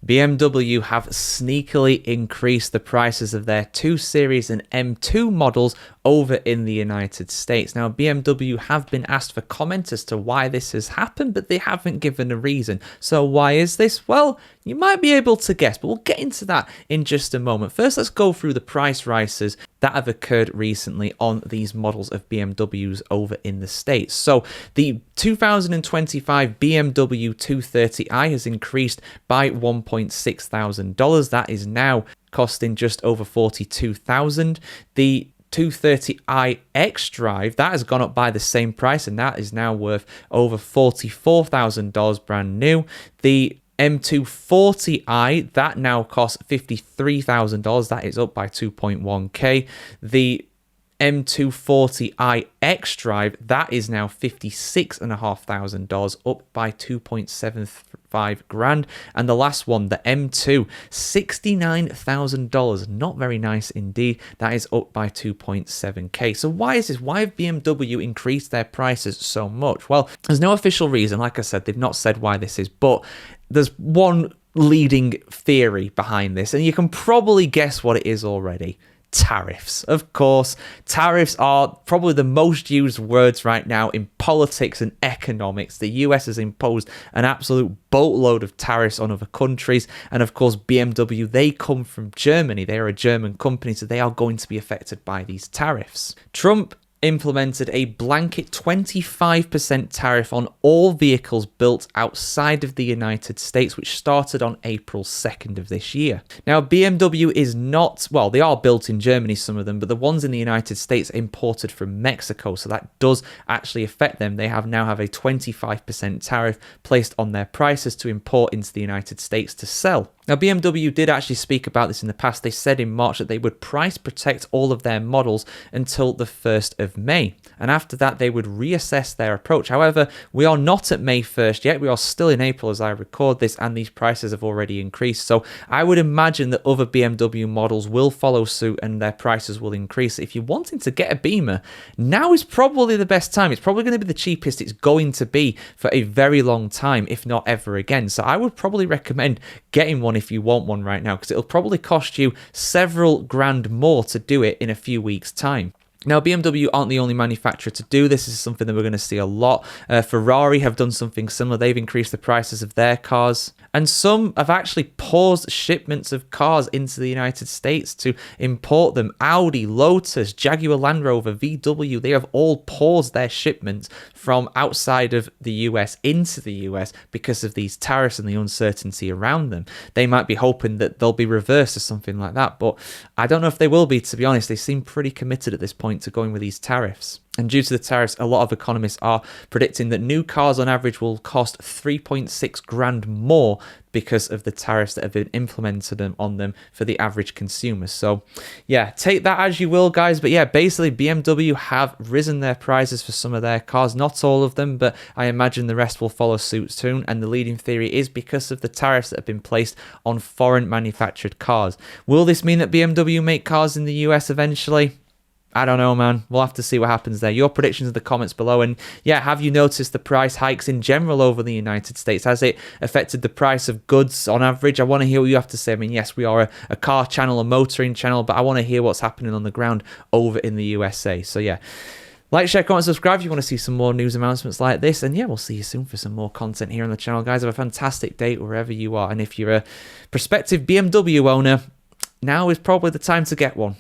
BMW have sneakily increased the prices of their 2 Series and M2 models over in the United States. Now, BMW have been asked for comment as to why this has happened, but they haven't given a reason. So why is this? Well, you might be able to guess, but we'll get into that in just a moment. First, let's go through the price rises that have occurred recently on these models of BMWs over in the States. So the 2025 BMW 230i has increased by $1,600. That is now costing just over $42,000. The 230i xDrive, that has gone up by the same price, and that is now worth over $44,000 brand new. The M240i, that now costs $53,000. That is up by 2.1k. The M240i xDrive, that is now $56,500, up by 2.75 grand. And the last one, the M2, $69,000. Not very nice indeed. That is up by 2.7k. So why is this? Why have BMW increased their prices so much? Well, there's no official reason. Like I said, they've not said why this is, but there's one leading theory behind this, and you can probably guess what it is already. Tariffs. Of course, tariffs are probably the most used words right now in politics and economics. The US has imposed an absolute boatload of tariffs on other countries, and of course BMW, they come from Germany. They are a German company, so they are going to be affected by these tariffs. Trump implemented a blanket 25% tariff on all vehicles built outside of the United States, which started on April 2nd of this year. Now, BMW is not, well, they are built in Germany, some of them, but the ones in the United States are imported from Mexico, so that does actually affect them. They now have a 25% tariff placed on their prices to import into the United States to sell. Now, BMW did actually speak about this in the past. They said in March that they would price protect all of their models until the 1st of May. And after that, they would reassess their approach. However, we are not at May 1st yet. We are still in April as I record this, and these prices have already increased. So I would imagine that other BMW models will follow suit and their prices will increase. If you're wanting to get a Beamer, now is probably the best time. It's probably going to be the cheapest it's going to be for a very long time, if not ever again. So I would probably recommend getting one if you want one right now, because it'll probably cost you several grand more to do it in a few weeks' time. Now, BMW aren't the only manufacturer to do this. This is something that we're going to see a lot. Ferrari have done something similar. They've increased the prices of their cars. And some have actually paused shipments of cars into the United States to import them. Audi, Lotus, Jaguar Land Rover, VW, they have all paused their shipments from outside of the US into the US because of these tariffs and the uncertainty around them. They might be hoping that they'll be reversed or something like that, but I don't know if they will be, to be honest. They seem pretty committed at this point to going with these tariffs. And due to the tariffs, a lot of economists are predicting that new cars on average will cost 3.6 grand more because of the tariffs that have been implemented on them for the average consumer. So yeah, take that as you will, guys. But yeah, basically BMW have risen their prices for some of their cars. Not all of them, but I imagine the rest will follow suit soon. And the leading theory is because of the tariffs that have been placed on foreign manufactured cars. Will this mean that BMW make cars in the US eventually? I don't know, man. We'll have to see what happens there. Your predictions in the comments below. And yeah, have you noticed the price hikes in general over the United States? Has it affected the price of goods on average? I want to hear what you have to say. I mean, yes, we are a car channel, a motoring channel, but I want to hear what's happening on the ground over in the USA. So yeah, like, share, comment, subscribe if you want to see some more news announcements like this. And yeah, we'll see you soon for some more content here on the channel. Guys, have a fantastic day wherever you are. And if you're a prospective BMW owner, now is probably the time to get one.